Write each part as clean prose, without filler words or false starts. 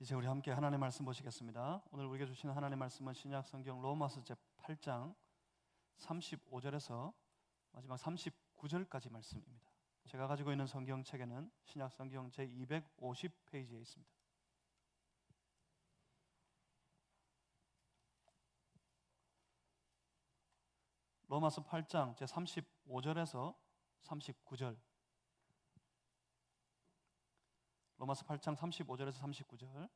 이제 우리 함께 하나님의 말씀 보시겠습니다. 오늘 우리에게 주시는 하나님의 말씀은 신약 성경 로마서 제8장 35절에서 마지막 39절까지 말씀입니다. 제가 가지고 있는 성경책에는 신약 성경 제250페이지에 있습니다. 로마서 8장 제35절에서 39절, 로마서 8장 35절에서 39절,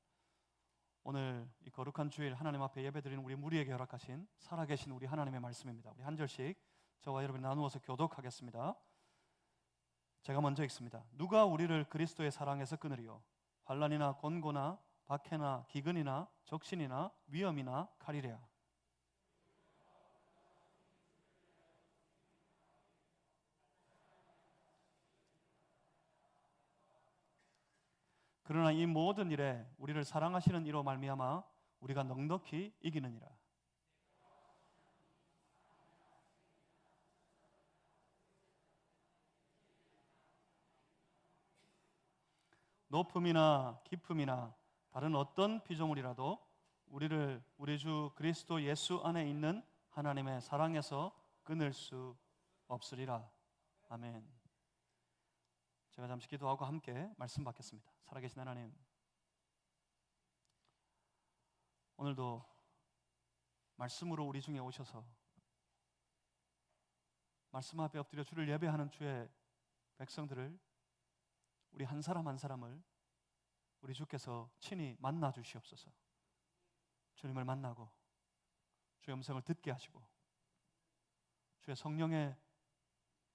오늘 이 거룩한 주일 하나님 앞에 예배드리는 우리 무리에게 허락하신 살아계신 우리 하나님의 말씀입니다. 우리 한 절씩 저와 여러분이 나누어서 교독하겠습니다. 제가 먼저 읽습니다. 누가 우리를 그리스도의 사랑에서 끊으리요? 환난이나 곤고나 박해나 기근이나 적신이나 위험이나 칼이랴. 그러나 이 모든 일에 우리를 사랑하시는 이로 말미암아 우리가 넉넉히 이기느니라. 높음이나 깊음이나 다른 어떤 피조물이라도 우리를 우리 주 그리스도 예수 안에 있는 하나님의 사랑에서 끊을 수 없으리라. 아멘. 제가 잠시 기도하고 함께 말씀 받겠습니다. 살아계신 하나님, 오늘도 말씀으로 우리 중에 오셔서 말씀 앞에 엎드려 주를 예배하는 주의 백성들을, 우리 한 사람 한 사람을 우리 주께서 친히 만나 주시옵소서. 주님을 만나고 주의 음성을 듣게 하시고 주의 성령의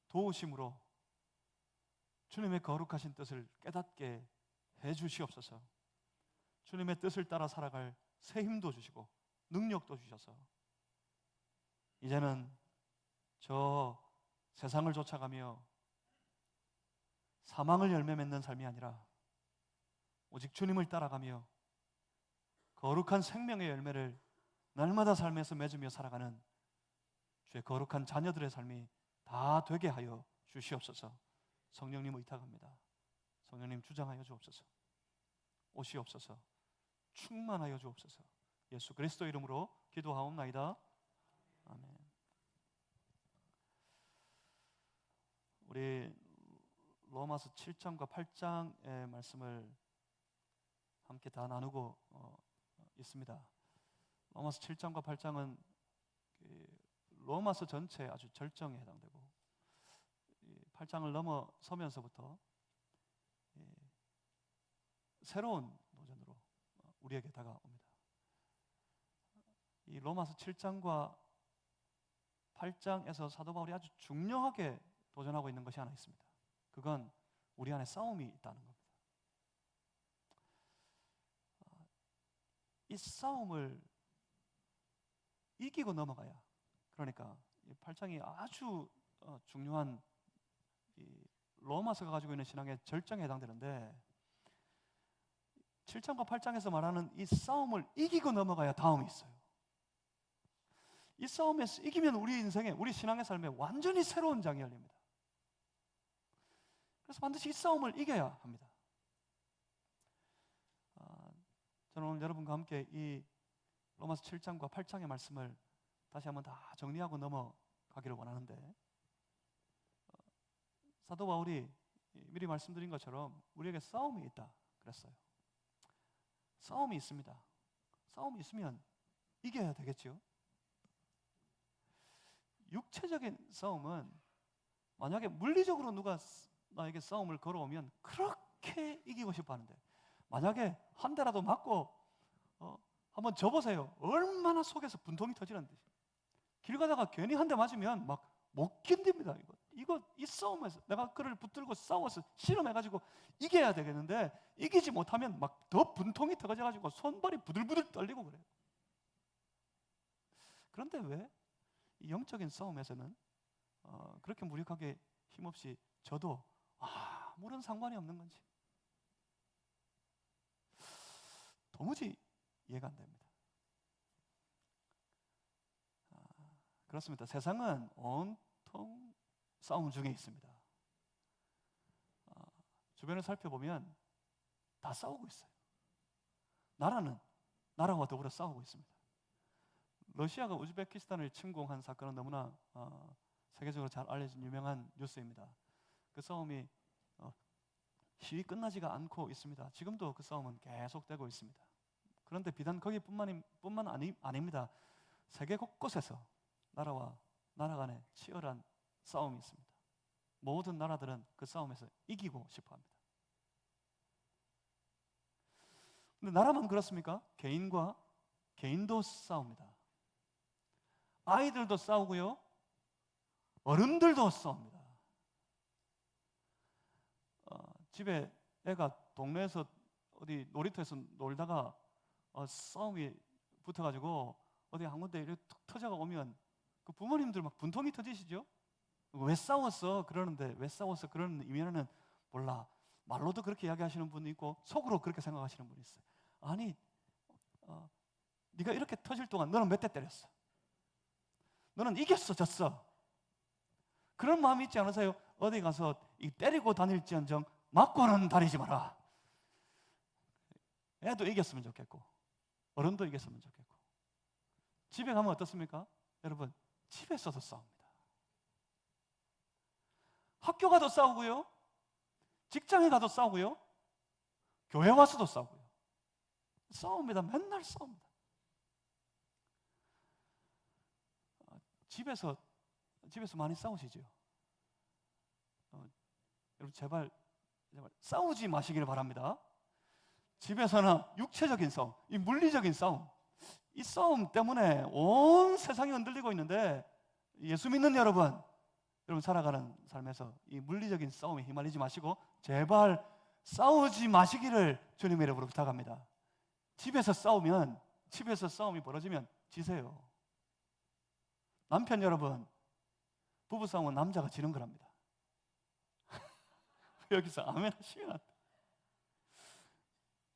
도우심으로 주님의 거룩하신 뜻을 깨닫게 해 주시옵소서. 주님의 뜻을 따라 살아갈 새 힘도 주시고 능력도 주셔서 이제는 저 세상을 쫓아가며 사망을 열매 맺는 삶이 아니라 오직 주님을 따라가며 거룩한 생명의 열매를 날마다 삶에서 맺으며 살아가는 주의 거룩한 자녀들의 삶이 다 되게 하여 주시옵소서. 성령님 의탁합니다. 성령님 주장하여 주옵소서. 오시옵소서. 충만하여 주옵소서. 예수 그리스도 이름으로 기도하옵나이다. 아멘. 우리 로마서 7장과 8장의 말씀을 함께 다 나누고 있습니다. 로마서 7장과 8장은 로마서 전체 아주 절정에 해당되고 8장을 넘어서면서부터 새로운 도전으로 우리에게 다가옵니다. 이 로마서 7장과 8장에서 사도 바울이 아주 중요하게 도전하고 있는 것이 하나 있습니다. 그건 우리 안에 싸움이 있다는 겁니다. 이 싸움을 이기고 넘어가야, 그러니까 이 8장이 아주 중요한 이 로마서가 가지고 있는 신앙의 절정에 해당되는데 7장과 8장에서 말하는 이 싸움을 이기고 넘어가야 다음이 있어요. 이 싸움에서 이기면 우리 인생에, 우리 신앙의 삶에 완전히 새로운 장이 열립니다. 그래서 반드시 이 싸움을 이겨야 합니다. 저는 오늘 여러분과 함께 이 로마서 7장과 8장의 말씀을 다시 한번 다 정리하고 넘어가기를 원하는데, 사도 바울이 미리 말씀드린 것처럼 우리에게 싸움이 있다 그랬어요. 싸움이 있습니다. 싸움이 있으면 이겨야 되겠죠. 육체적인 싸움은 만약에 물리적으로 누가 나에게 싸움을 걸어오면 그렇게 이기고 싶어 하는데, 만약에 한 대라도 맞고 한번 접어보세요. 얼마나 속에서 분통이 터지는지. 길 가다가 괜히 한 대 맞으면 막 못 견딥니다. 이 싸움에서 내가 그를 붙들고 싸워서 실험해가지고 이겨야 되겠는데, 이기지 못하면 막 더 분통이 터져가지고 손발이 부들부들 떨리고 그래요. 그런데 왜 이 영적인 싸움에서는 그렇게 무력하게 힘없이 져도 아무런 상관이 없는 건지 도무지 이해가 안 됩니다. 그렇습니다. 세상은 온통 싸움 중에 있습니다. 주변을 살펴보면 다 싸우고 있어요. 나라와 더불어 싸우고 있습니다. 러시아가 우즈베키스탄을 침공한 사건은 너무나 세계적으로 잘 알려진 유명한 뉴스입니다. 그 싸움이 시위 끝나지가 않고 있습니다. 지금도 그 싸움은 계속되고 있습니다. 그런데 비단 거기뿐만 아닙니다. 세계 곳곳에서 나라와 나라 간의 치열한 싸움이 있습니다. 모든 나라들은 그 싸움에서 이기고 싶어합니다. 근데 나라만 그렇습니까? 개인도 싸웁니다. 아이들도 싸우고요, 어른들도 싸웁니다. 집에 애가 동네에서 어디 놀이터에서 놀다가 싸움이 붙어가지고 어디 한 군데 이렇게 툭 터져가 오면 그 부모님들 막 분통이 터지시죠? 왜 싸웠어? 그러는데 왜 싸웠어? 그러는 이면에는 몰라, 말로도 그렇게 이야기하시는 분이 있고 속으로 그렇게 생각하시는 분이 있어요. 아니, 네가 이렇게 터질 동안 너는 몇 대 때렸어? 너는 이겼어, 졌어? 그런 마음이 있지 않으세요? 어디 가서 때리고 다닐지언정 맞고는 다니지 마라. 애도 이겼으면 좋겠고 어른도 이겼으면 좋겠고. 집에 가면 어떻습니까? 여러분, 집에서도 싸웁니다. 학교 가도 싸우고요, 직장에 가도 싸우고요, 교회 와서도 싸우고요. 싸웁니다. 맨날 싸웁니다. 집에서 많이 싸우시죠? 여러분 제발 싸우지 마시기를 바랍니다. 집에서는 육체적인 싸움, 이 물리적인 싸움, 이 싸움 때문에 온 세상이 흔들리고 있는데 예수 믿는 여러분 살아가는 삶에서 이 물리적인 싸움에 휘말리지 마시고 제발 싸우지 마시기를 주님의 이름으로 부탁합니다. 집에서 싸움이 벌어지면 지세요. 남편 여러분, 부부싸움은 남자가 지는 거랍니다. 여기서 아멘 하시면 안 돼.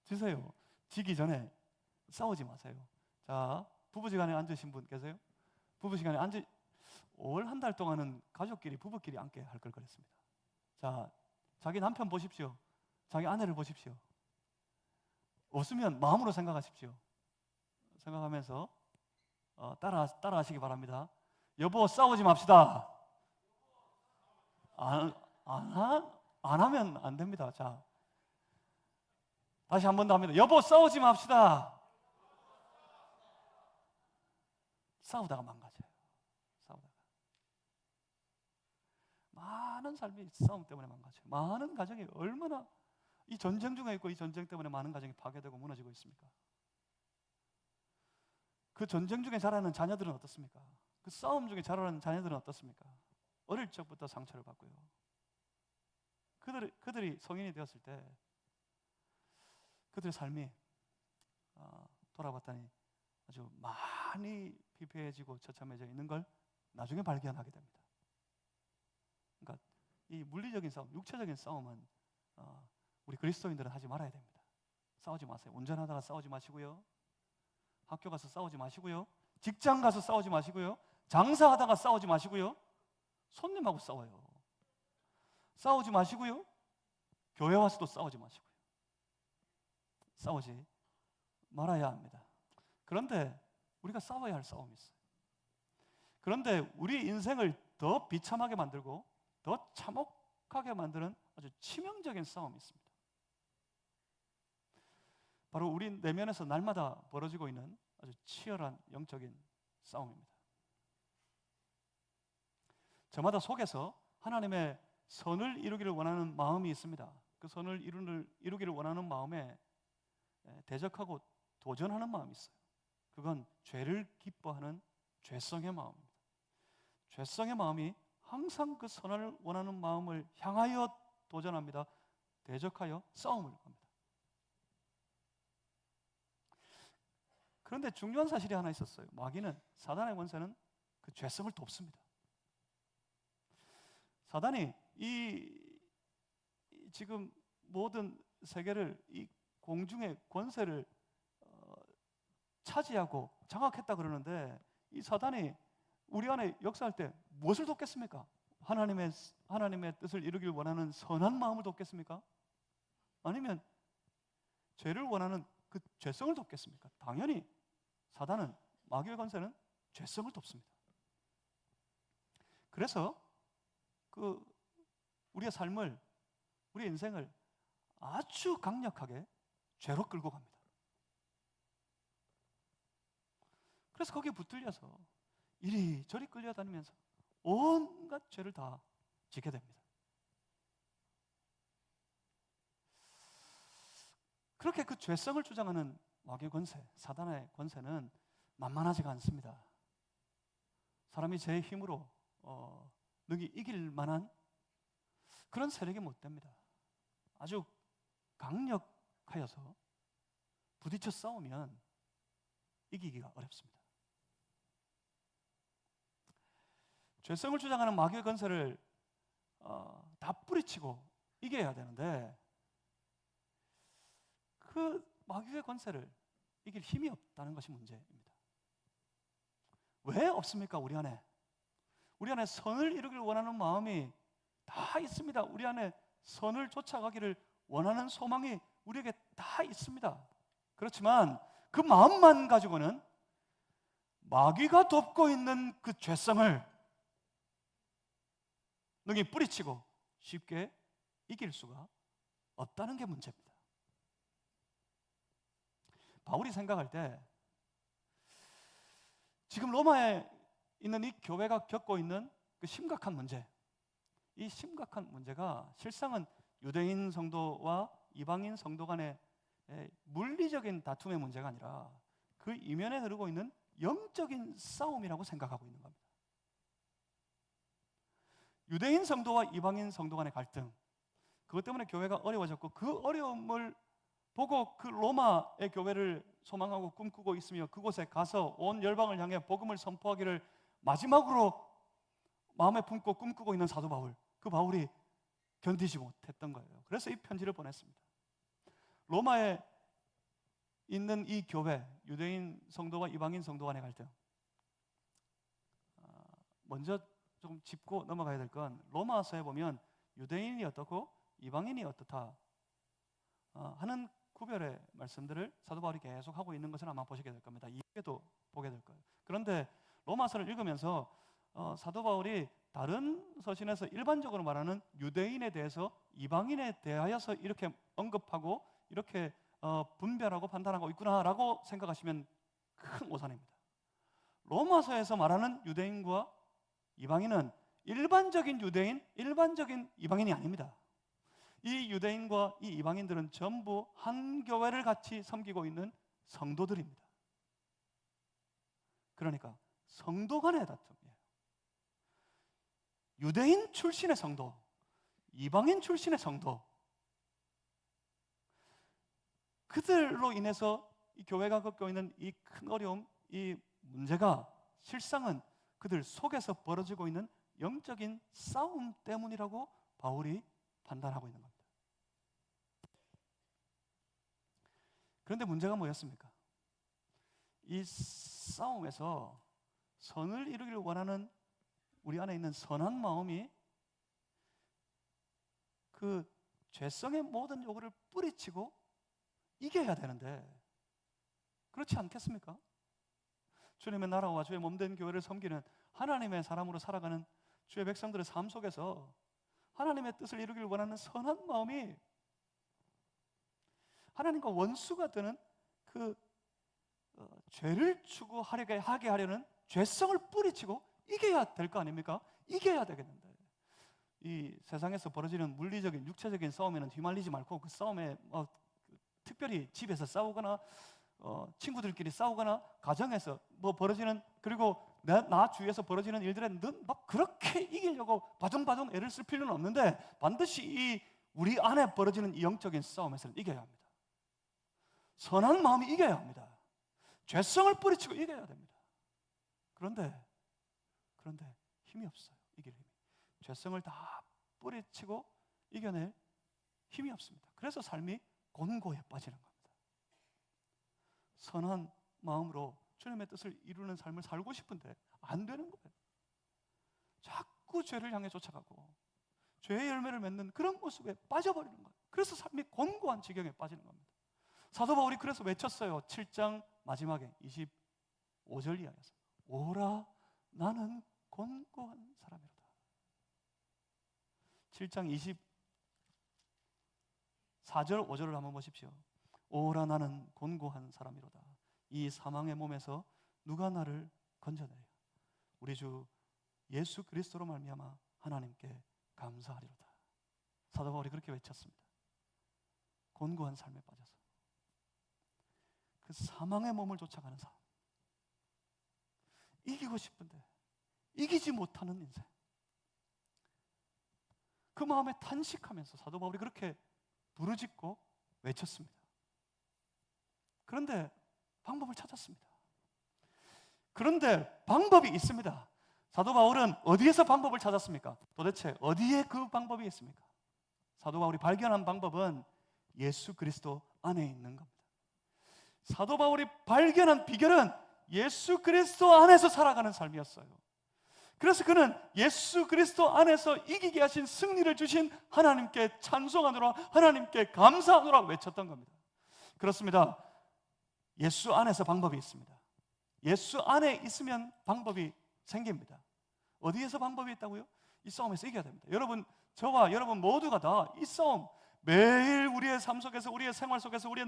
지세요. 지기 전에 싸우지 마세요. 자, 부부지간에 앉으신 분 계세요? 부부시간에 5월 한 달 동안은 가족끼리 부부끼리 함께 할 걸 그랬습니다. 자, 자기 남편 보십시오. 자기 아내를 보십시오. 없으면 마음으로 생각하십시오. 생각하면서 따라하시기 바랍니다. 여보, 싸우지 맙시다. 안 하면 안 됩니다. 자, 다시 한 번 더 합니다. 여보, 싸우지 맙시다. 싸우다가 망가져요. 싸우다가 많은 삶이 싸움 때문에 망가져요. 많은 가정이 얼마나 이 전쟁 중에 있고 이 전쟁 때문에 많은 가정이 파괴되고 무너지고 있습니까? 그 전쟁 중에 자라는 자녀들은 어떻습니까? 그 싸움 중에 자라는 자녀들은 어떻습니까? 어릴 적부터 상처를 받고요. 그들이 성인이 되었을 때 그들의 삶이 돌아봤더니 아주 많이 피폐해지고 처참해져 있는 걸 나중에 발견하게 됩니다. 그러니까 이 물리적인 싸움, 육체적인 싸움은 우리 그리스도인들은 하지 말아야 됩니다. 싸우지 마세요. 운전하다가 싸우지 마시고요, 학교 가서 싸우지 마시고요, 직장 가서 싸우지 마시고요, 장사하다가 싸우지 마시고요, 손님하고 싸워요. 싸우지 마시고요, 교회 와서도 싸우지 마시고요. 싸우지 말아야 합니다. 그런데 우리가 싸워야 할 싸움이 있어요. 그런데 우리 인생을 더 비참하게 만들고 더 참혹하게 만드는 아주 치명적인 싸움이 있습니다. 바로 우리 내면에서 날마다 벌어지고 있는 아주 치열한 영적인 싸움입니다. 저마다 속에서 하나님의 선을 이루기를 원하는 마음이 있습니다. 그 선을 이루기를 원하는 마음에 대적하고 도전하는 마음이 있어요. 그건 죄를 기뻐하는 죄성의 마음입니다. 죄성의 마음이 항상 그 선을 원하는 마음을 향하여 도전합니다. 대적하여 싸움을 합니다. 그런데 중요한 사실이 하나 있었어요. 마귀는, 사단의 권세는 그 죄성을 돕습니다. 사단이 지금 모든 세계를, 이 공중의 권세를 차지하고 장악했다 그러는데, 이 사단이 우리 안에 역사할 때 무엇을 돕겠습니까? 하나님의 뜻을 이루길 원하는 선한 마음을 돕겠습니까? 아니면 죄를 원하는 그 죄성을 돕겠습니까? 당연히 사단은, 마귀의 권세는 죄성을 돕습니다. 그래서 그 우리의 삶을, 우리의 인생을 아주 강력하게 죄로 끌고 갑니다. 그래서 거기에 붙들려서 이리저리 끌려다니면서 온갖 죄를 다 지게 됩니다. 그렇게 그 죄성을 주장하는 마귀의 권세, 사단의 권세는 만만하지가 않습니다. 사람이 제 힘으로 능히 이길 만한 그런 세력이 못 됩니다. 아주 강력하여서 부딪혀 싸우면 이기기가 어렵습니다. 죄성을 주장하는 마귀의 권세를 다 뿌리치고 이겨야 되는데 그 마귀의 권세를 이길 힘이 없다는 것이 문제입니다. 왜 없습니까? 우리 안에 선을 이루길 원하는 마음이 다 있습니다. 우리 안에 선을 쫓아가기를 원하는 소망이 우리에게 다 있습니다. 그렇지만 그 마음만 가지고는 마귀가 덮고 있는 그 죄성을 능히 뿌리치고 쉽게 이길 수가 없다는 게 문제입니다. 바울이 생각할 때 지금 로마에 있는 이 교회가 겪고 있는 그 심각한 문제, 이 심각한 문제가 실상은 유대인 성도와 이방인 성도 간의 물리적인 다툼의 문제가 아니라 그 이면에 흐르고 있는 영적인 싸움이라고 생각하고 있는 겁니다. 유대인 성도와 이방인 성도 간의 갈등, 그것 때문에 교회가 어려워졌고 그 어려움을 보고 그 로마의 교회를 소망하고 꿈꾸고 있으며 그곳에 가서 온 열방을 향해 복음을 선포하기를 마지막으로 마음에 품고 꿈꾸고 있는 사도 바울, 그 바울이 견디지 못했던 거예요. 그래서 이 편지를 보냈습니다. 로마에 있는 이 교회, 유대인 성도와 이방인 성도 간의 갈등, 먼저 좀 짚고 넘어가야 될 건 로마서에 보면 유대인이 어떻고 이방인이 어떻다 하는 구별의 말씀들을 사도 바울이 계속 하고 있는 것을 아마 보시게 될 겁니다. 이후에도 보게 될 거예요. 그런데 로마서를 읽으면서 사도 바울이 다른 서신에서 일반적으로 말하는 유대인에 대해서 이방인에 대하여서 이렇게 언급하고 이렇게 분별하고 판단하고 있구나라고 생각하시면 큰 오산입니다. 로마서에서 말하는 유대인과 이방인은 일반적인 유대인, 일반적인 이방인이 아닙니다. 이 유대인과 이 이방인들은 전부 한 교회를 같이 섬기고 있는 성도들입니다. 그러니까 성도 간의 다툼이에요. 유대인 출신의 성도, 이방인 출신의 성도, 그들로 인해서 이 교회가 겪고 있는 이 큰 어려움, 이 문제가 실상은 그들 속에서 벌어지고 있는 영적인 싸움 때문이라고 바울이 판단하고 있는 겁니다. 그런데 문제가 뭐였습니까? 이 싸움에서 선을 이루기를 원하는 우리 안에 있는 선한 마음이 그 죄성의 모든 요구를 뿌리치고 이겨야 되는데 그렇지 않겠습니까? 주님의 나라와 주의 몸된 교회를 섬기는 하나님의 사람으로 살아가는 주의 백성들의 삶 속에서 하나님의 뜻을 이루길 원하는 선한 마음이 하나님과 원수가 되는 그 죄를 추구하게 하려는 죄성을 뿌리치고 이겨야 될 거 아닙니까? 이겨야 되겠는데 이 세상에서 벌어지는 물리적인 육체적인 싸움에는 휘말리지 말고 그 싸움에 특별히 집에서 싸우거나 친구들끼리 싸우거나 가정에서 뭐 벌어지는 그리고 나 주위에서 벌어지는 일들에 막 그렇게 이기려고 바둥바둥 애를 쓸 필요는 없는데 반드시 이 우리 안에 벌어지는 이 영적인 싸움에서는 이겨야 합니다. 선한 마음이 이겨야 합니다. 죄성을 뿌리치고 이겨야 됩니다. 그런데 힘이 없어요. 이길 힘이. 죄성을 다 뿌리치고 이겨낼 힘이 없습니다. 그래서 삶이 곤고에 빠지는 겁니다. 선한 마음으로 주님의 뜻을 이루는 삶을 살고 싶은데 안 되는 거예요. 자꾸 죄를 향해 쫓아가고 죄의 열매를 맺는 그런 모습에 빠져버리는 거예요. 그래서 삶이 곤고한 지경에 빠지는 겁니다. 사도 바울이 그래서 외쳤어요. 7장 마지막에 25절 이하에서 오라 나는 곤고한 사람이로다. 7장 24절 5절을 한번 보십시오. 오라 나는 곤고한 사람이로다. 이 사망의 몸에서 누가 나를 건져내려 우리 주 예수 그리스도로 말미암아 하나님께 감사하리로다. 사도 바울이 그렇게 외쳤습니다. 곤고한 삶에 빠져서 그 사망의 몸을 쫓아가는 삶, 이기고 싶은데 이기지 못하는 인생, 그 마음에 탄식하면서 사도 바울이 그렇게 부르짖고 외쳤습니다. 그런데 방법을 찾았습니다. 그런데 방법이 있습니다. 사도 바울은 어디에서 방법을 찾았습니까? 도대체 어디에 그 방법이 있습니까? 사도 바울이 발견한 방법은 예수 그리스도 안에 있는 겁니다. 사도 바울이 발견한 비결은 예수 그리스도 안에서 살아가는 삶이었어요. 그래서 그는 예수 그리스도 안에서 이기게 하신 승리를 주신 하나님께 찬송하노라, 하나님께 감사하노라 외쳤던 겁니다. 그렇습니다. 예수 안에서 방법이 있습니다. 예수 안에 있으면 방법이 생깁니다. 어디에서 방법이 있다고요? 이 싸움에서 이겨야 됩니다. 여러분, 저와 여러분 모두가 다 이 싸움, 매일 우리의 삶 속에서, 우리의 생활 속에서, 우리의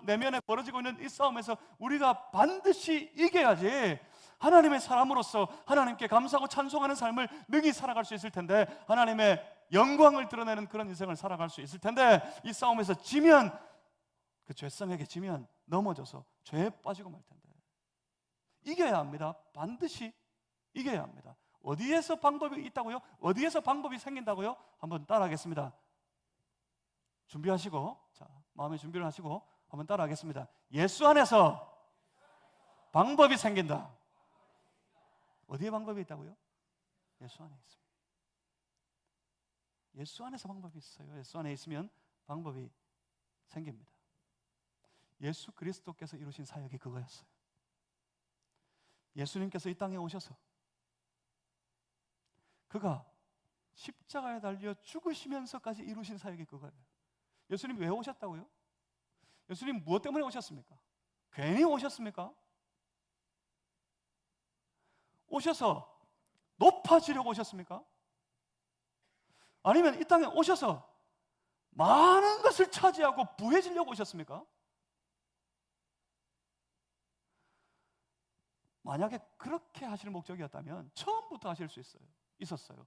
내면에 벌어지고 있는 이 싸움에서 우리가 반드시 이겨야지 하나님의 사람으로서 하나님께 감사하고 찬송하는 삶을 능히 살아갈 수 있을 텐데, 하나님의 영광을 드러내는 그런 인생을 살아갈 수 있을 텐데, 이 싸움에서 지면, 그 죄성에게 지면 넘어져서 죄에 빠지고 말 텐데, 이겨야 합니다. 반드시 이겨야 합니다. 어디에서 방법이 있다고요? 어디에서 방법이 생긴다고요? 한번 따라하겠습니다. 준비하시고, 자, 마음의 준비를 하시고 한번 따라하겠습니다. 예수 안에서 방법이 생긴다. 어디에 방법이 있다고요? 예수 안에 있습니다. 예수 안에서 방법이 있어요. 예수 안에 있으면 방법이 생깁니다. 예수 그리스도께서 이루신 사역이 그거였어요. 예수님께서 이 땅에 오셔서 그가 십자가에 달려 죽으시면서까지 이루신 사역이 그거예요. 예수님 왜 오셨다고요? 예수님 무엇 때문에 오셨습니까? 괜히 오셨습니까? 오셔서 높아지려고 오셨습니까? 아니면 이 땅에 오셔서 많은 것을 차지하고 부해지려고 오셨습니까? 만약에 그렇게 하실 목적이었다면 처음부터 하실 수 있었어요.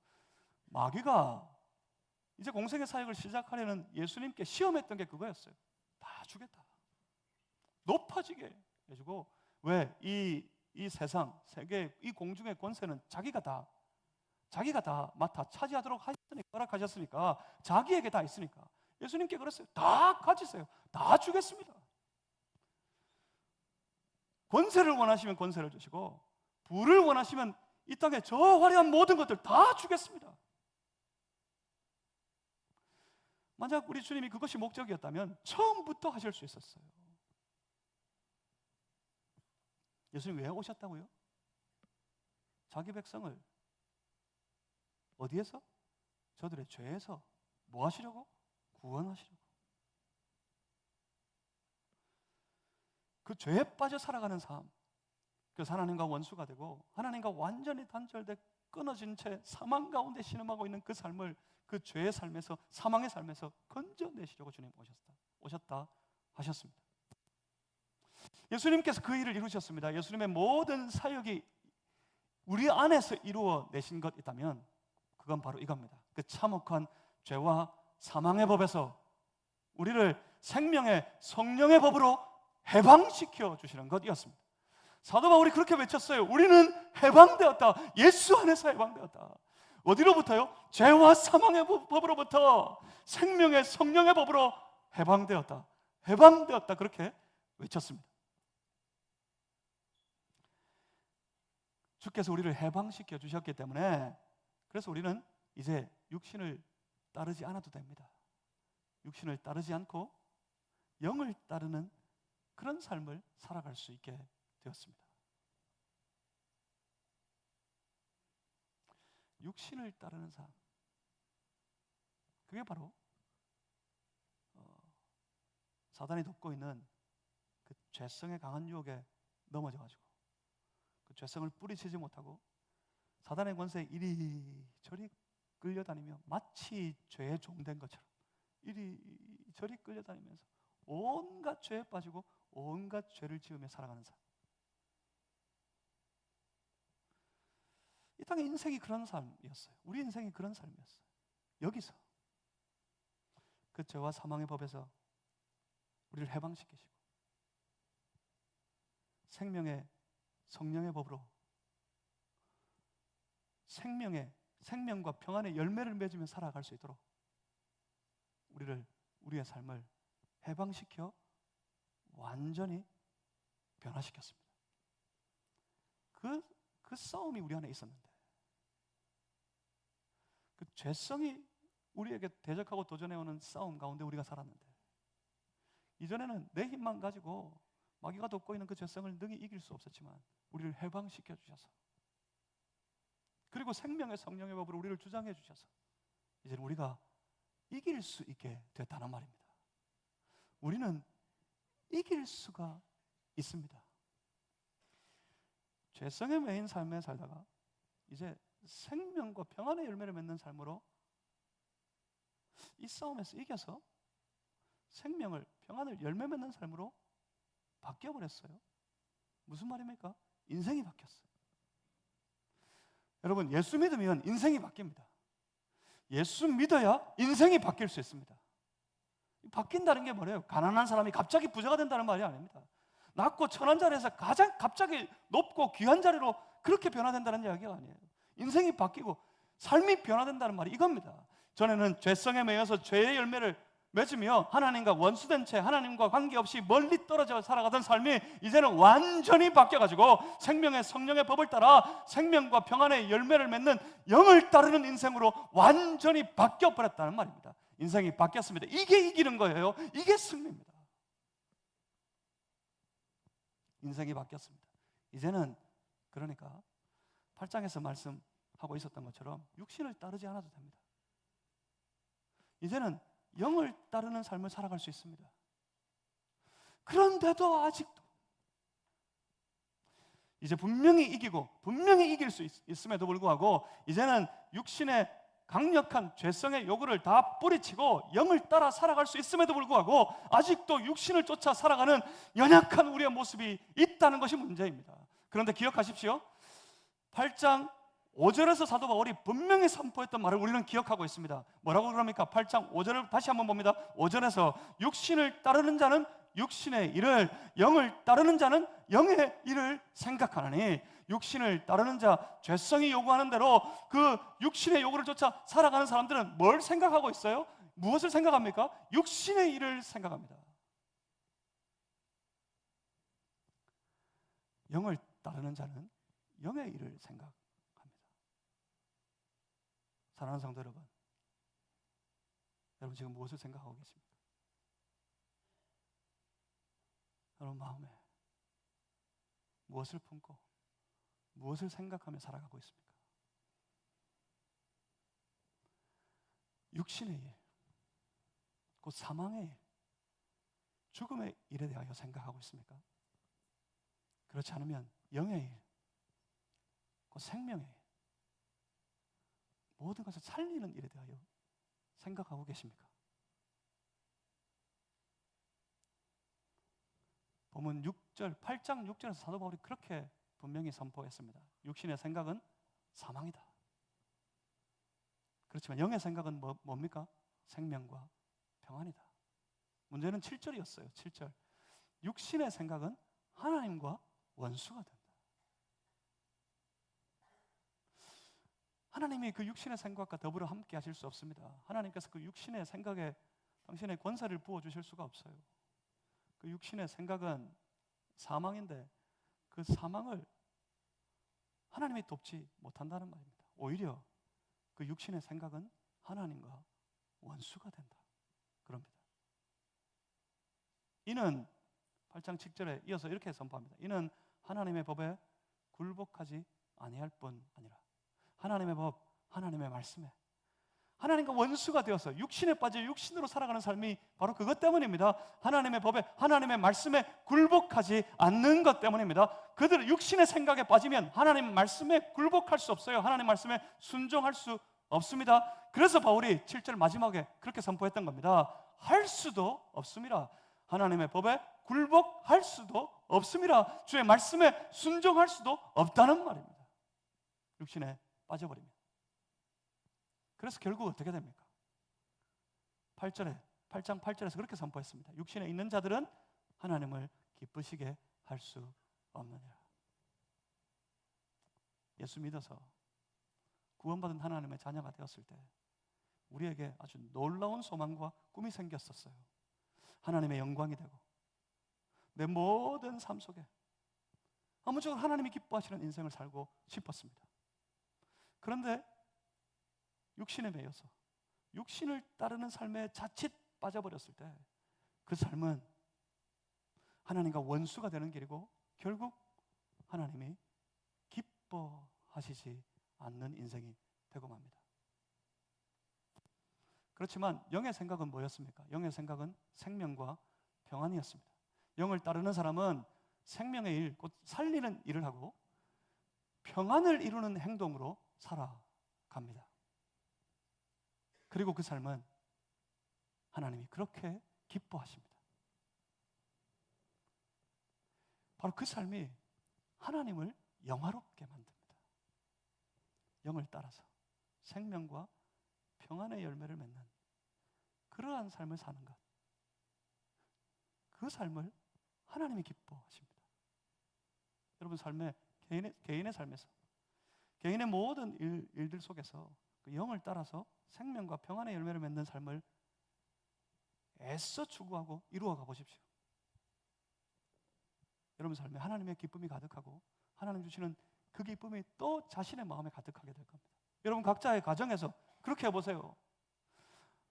마귀가 이제 공생의 사역을 시작하려는 예수님께 시험했던 게 그거였어요. 다 주겠다. 높아지게 해주고, 왜? 이 세상, 세계, 이 공중의 권세는 자기가 다 맡아 차지하도록 하셨으니까, 허락하셨으니까, 자기에게 다 있으니까 예수님께 그랬어요. 다 가지세요. 다 주겠습니다. 권세를 원하시면 권세를 주시고, 부를 원하시면 이 땅에 저 화려한 모든 것들 다 주겠습니다. 만약 우리 주님이 그것이 목적이었다면 처음부터 하실 수 있었어요. 예수님 왜 오셨다고요? 자기 백성을 어디에서? 저들의 죄에서 뭐 하시려고? 구원하시려고. 그 죄에 빠져 살아가는 삶, 그래서 하나님과 원수가 되고 하나님과 완전히 단절돼 끊어진 채 사망 가운데 신음하고 있는 그 삶을, 그 죄의 삶에서, 사망의 삶에서 건져내시려고 주님 오셨다 하셨습니다. 예수님께서 그 일을 이루셨습니다. 예수님의 모든 사역이 우리 안에서 이루어내신 것 있다면 그건 바로 이겁니다. 그 참혹한 죄와 사망의 법에서 우리를 생명의 성령의 법으로 해방시켜 주시는 것이었습니다. 사도 바울이 그렇게 외쳤어요. 우리는 해방되었다. 예수 안에서 해방되었다. 어디로부터요? 죄와 사망의 법으로부터 생명의 성령의 법으로 해방되었다. 해방되었다. 그렇게 외쳤습니다. 주께서 우리를 해방시켜 주셨기 때문에, 그래서 우리는 이제 육신을 따르지 않아도 됩니다. 육신을 따르지 않고 영을 따르는 그런 삶을 살아갈 수 있게 되었습니다. 육신을 따르는 삶, 그게 바로 사단이 돕고 있는 죄성의 강한 유혹에 넘어져가지고 그 죄성을 뿌리치지 못하고 사단의 권세에 이리저리 끌려다니며 마치 죄의 종된 것처럼 이리저리 끌려다니면서 온갖 죄에 빠지고 온갖 죄를 지으며 살아가는 사람. 이 땅의 인생이 그런 삶이었어요. 우리 인생이 그런 삶이었어요. 여기서 그 죄와 사망의 법에서 우리를 해방시키시고 생명의 성령의 법으로 생명과 평안의 열매를 맺으며 살아갈 수 있도록 우리의 삶을 해방시켜 완전히 변화시켰습니다. 그 싸움이 우리 안에 있었는데 그 죄성이 우리에게 대적하고 도전해오는 싸움 가운데 우리가 살았는데 이전에는 내 힘만 가지고 마귀가 돋고 있는 그 죄성을 능히 이길 수 없었지만 우리를 해방시켜 주셔서 그리고 생명의 성령의 법으로 우리를 주장해 주셔서 이제는 우리가 이길 수 있게 됐다는 말입니다. 우리는 이길 수가 있습니다. 죄성에 매인 삶에 살다가 이제 생명과 평안의 열매를 맺는 삶으로 이 싸움에서 이겨서 생명을, 평안을 열매 맺는 삶으로 바뀌어버렸어요. 무슨 말입니까? 인생이 바뀌었어요. 여러분, 예수 믿으면 인생이 바뀝니다. 예수 믿어야 인생이 바뀔 수 있습니다. 바뀐다는 게 뭐래요? 가난한 사람이 갑자기 부자가 된다는 말이 아닙니다. 낮고 천한 자리에서 가장 갑자기 높고 귀한 자리로 그렇게 변화된다는 이야기가 아니에요. 인생이 바뀌고 삶이 변화된다는 말이 이겁니다. 전에는 죄성에 매여서 죄의 열매를 맺으며 하나님과 원수된 채 하나님과 관계없이 멀리 떨어져 살아가던 삶이 이제는 완전히 바뀌어가지고 생명의 성령의 법을 따라 생명과 평안의 열매를 맺는 영을 따르는 인생으로 완전히 바뀌어버렸다는 말입니다. 인생이 바뀌었습니다. 이게 이기는 거예요. 이게 승리입니다. 인생이 바뀌었습니다. 이제는 그러니까 8장에서 말씀하고 있었던 것처럼 육신을 따르지 않아도 됩니다. 이제는 영을 따르는 삶을 살아갈 수 있습니다. 그런데도 아직도 이제 분명히 이기고 분명히 이길 수 있음에도 불구하고 이제는 육신의 강력한 죄성의 요구를 다 뿌리치고 영을 따라 살아갈 수 있음에도 불구하고 아직도 육신을 쫓아 살아가는 연약한 우리의 모습이 있다는 것이 문제입니다. 그런데 기억하십시오. 8장 5절에서 사도 바울이 분명히 선포했던 말을 우리는 기억하고 있습니다. 뭐라고 그럽니까? 8장 5절을 다시 한번 봅니다. 5절에서 육신을 따르는 자는 육신의 일을, 영을 따르는 자는 영의 일을 생각하느니, 육신을 따르는 자, 죄성이 요구하는 대로 그 육신의 요구를 쫓아 살아가는 사람들은 뭘 생각하고 있어요? 무엇을 생각합니까? 육신의 일을 생각합니다. 영을 따르는 자는 영의 일을 생각합니다. 사랑하는 성도 여러분, 여러분 지금 무엇을 생각하고 계십니까? 여러분 마음에 무엇을 품고 무엇을 생각하며 살아가고 있습니까? 육신의 일, 곧 사망의 일, 죽음의 일에 대하여 생각하고 있습니까? 그렇지 않으면 영의 일, 곧 생명의 일, 모든 것을 살리는 일에 대하여 생각하고 계십니까? 보면 6절, 8장 6절에서 사도 바울이 그렇게 분명히 선포했습니다. 육신의 생각은 사망이다. 그렇지만 영의 생각은 뭡니까? 생명과 평안이다. 문제는 7절이었어요. 7절. 육신의 생각은 하나님과 원수가 된다. 하나님이 그 육신의 생각과 더불어 함께 하실 수 없습니다. 하나님께서 그 육신의 생각에 당신의 권세를 부어주실 수가 없어요. 그 육신의 생각은 사망인데 그 사망을 하나님이 돕지 못한다는 말입니다. 오히려 그 육신의 생각은 하나님과 원수가 된다. 그럽니다. 이는 8장 7절에 이어서 이렇게 선포합니다. 이는 하나님의 법에 굴복하지 아니할 뿐 아니라 하나님의 법, 하나님의 말씀에 하나님과 원수가 되어서 육신에 빠져 육신으로 살아가는 삶이 바로 그것 때문입니다. 하나님의 법에, 하나님의 말씀에 굴복하지 않는 것 때문입니다. 그들 육신의 생각에 빠지면 하나님 말씀에 굴복할 수 없어요. 하나님 말씀에 순종할 수 없습니다. 그래서 바울이 7절 마지막에 그렇게 선포했던 겁니다. 할 수도 없습니다. 하나님의 법에 굴복할 수도 없습니다. 주의 말씀에 순종할 수도 없다는 말입니다. 육신에 빠져버리면. 그래서 결국 어떻게 됩니까? 8장 8절에서 그렇게 선포했습니다. 육신에 있는 자들은 하나님을 기쁘시게 할 수 없느니라. 예수 믿어서 구원받은 하나님의 자녀가 되었을 때 우리에게 아주 놀라운 소망과 꿈이 생겼었어요. 하나님의 영광이 되고 내 모든 삶 속에 아무쪼록 하나님이 기뻐하시는 인생을 살고 싶었습니다. 그런데 육신에 매여서 육신을 따르는 삶에 자칫 빠져버렸을 때 그 삶은 하나님과 원수가 되는 길이고 결국 하나님이 기뻐하시지 않는 인생이 되고 맙니다. 그렇지만 영의 생각은 뭐였습니까? 영의 생각은 생명과 평안이었습니다. 영을 따르는 사람은 생명의 일, 곧 살리는 일을 하고 평안을 이루는 행동으로 살아갑니다. 그리고 그 삶은 하나님이 그렇게 기뻐하십니다. 바로 그 삶이 하나님을 영화롭게 만듭니다. 영을 따라서 생명과 평안의 열매를 맺는 그러한 삶을 사는 것, 그 삶을 하나님이 기뻐하십니다. 여러분 삶의 개인의 삶에서 개인의 모든 일들 속에서 그 영을 따라서 생명과 평안의 열매를 맺는 삶을 애써 추구하고 이루어가 보십시오. 여러분 삶에 하나님의 기쁨이 가득하고 하나님 주시는 그 기쁨이 또 자신의 마음에 가득하게 될 겁니다. 여러분 각자의 가정에서 그렇게 해보세요.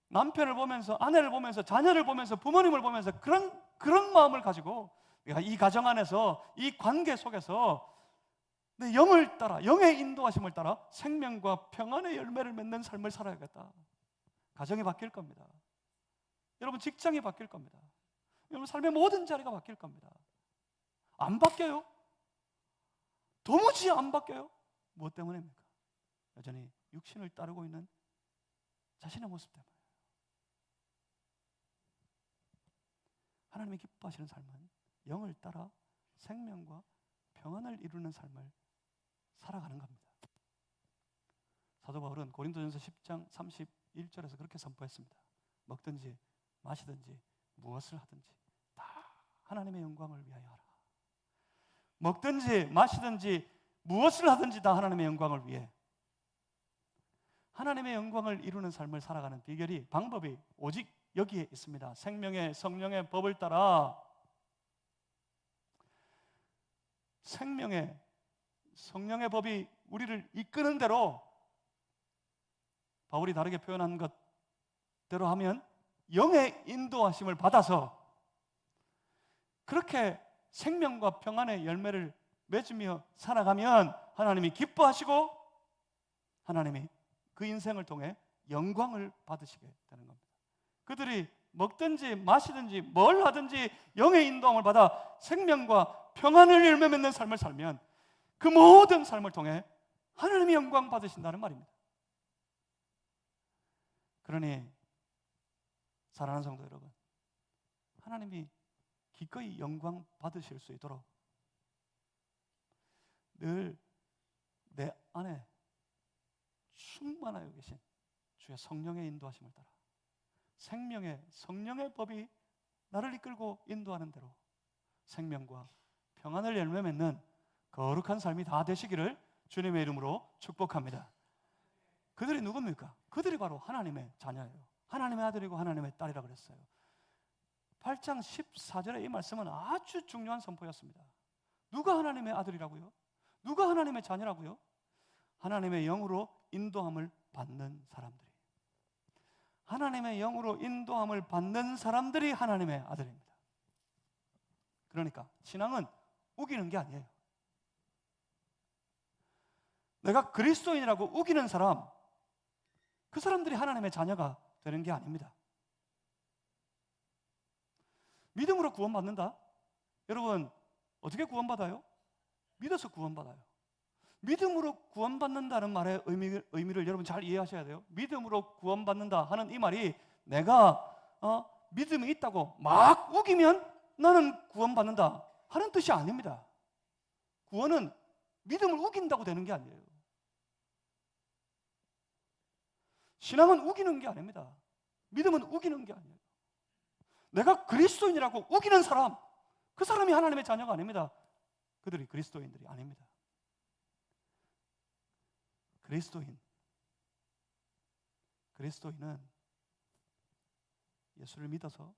남편을 보면서, 아내를 보면서, 자녀를 보면서, 부모님을 보면서 그런 마음을 가지고 이 가정 안에서, 이 관계 속에서 내 영을 따라, 영의 인도하심을 따라 생명과 평안의 열매를 맺는 삶을 살아야겠다. 가정이 바뀔 겁니다. 여러분 직장이 바뀔 겁니다. 여러분 삶의 모든 자리가 바뀔 겁니다. 안 바뀌어요? 도무지 안 바뀌어요? 무엇 때문입니까? 여전히 육신을 따르고 있는 자신의 모습 때문에. 하나님이 기뻐하시는 삶은 영을 따라 생명과 평안을 이루는 삶을 살아가는 겁니다. 사도 바울은 고린도전서 10장 31절에서 그렇게 선포했습니다. 먹든지 마시든지 무엇을 하든지 다 하나님의 영광을 위하여 하라. 먹든지 마시든지 무엇을 하든지 다 하나님의 영광을 위해. 하나님의 영광을 이루는 삶을 살아가는 비결이, 방법이 오직 여기에 있습니다. 생명의 성령의 법을 따라 생명의 성령의 법이 우리를 이끄는 대로, 바울이 다르게 표현한 것대로 하면 영의 인도하심을 받아서 그렇게 생명과 평안의 열매를 맺으며 살아가면 하나님이 기뻐하시고 하나님이 그 인생을 통해 영광을 받으시게 되는 겁니다. 그들이 먹든지 마시든지 뭘 하든지 영의 인도함을 받아 생명과 평안을 열매 맺는 삶을 살면 그 모든 삶을 통해 하나님이 영광 받으신다는 말입니다. 그러니 사랑하는 성도 여러분, 하나님이 기꺼이 영광 받으실 수 있도록 늘 내 안에 충만하여 계신 주의 성령의 인도하심을 따라 성령의 법이 나를 이끌고 인도하는 대로 생명과 평안을 열매 맺는 거룩한 삶이 다 되시기를 주님의 이름으로 축복합니다. 그들이 누굽니까? 그들이 바로 하나님의 자녀예요. 하나님의 아들이고 하나님의 딸이라 그랬어요. 8장 14절의 이 말씀은 아주 중요한 선포였습니다. 누가 하나님의 아들이라고요? 누가 하나님의 자녀라고요? 하나님의 영으로 인도함을 받는 사람들이, 하나님의 영으로 인도함을 받는 사람들이 하나님의 아들입니다. 그러니까 신앙은 우기는 게 아니에요. 내가 그리스도인이라고 우기는 사람, 그 사람들이 하나님의 자녀가 되는 게 아닙니다. 믿음으로 구원받는다? 여러분, 어떻게 구원받아요? 믿어서 구원받아요. 믿음으로 구원받는다는 말의 의미를 여러분 잘 이해하셔야 돼요. 믿음으로 구원받는다 하는 이 말이 내가 믿음이 있다고 막 우기면 나는 구원받는다 하는 뜻이 아닙니다. 구원은 믿음을 우긴다고 되는 게 아니에요. 신앙은 우기는 게 아닙니다. 믿음은 우기는 게 아니에요. 내가 그리스도인이라고 우기는 사람, 그 사람이 하나님의 자녀가 아닙니다. 그들이 그리스도인들이 아닙니다. 그리스도인은 예수를 믿어서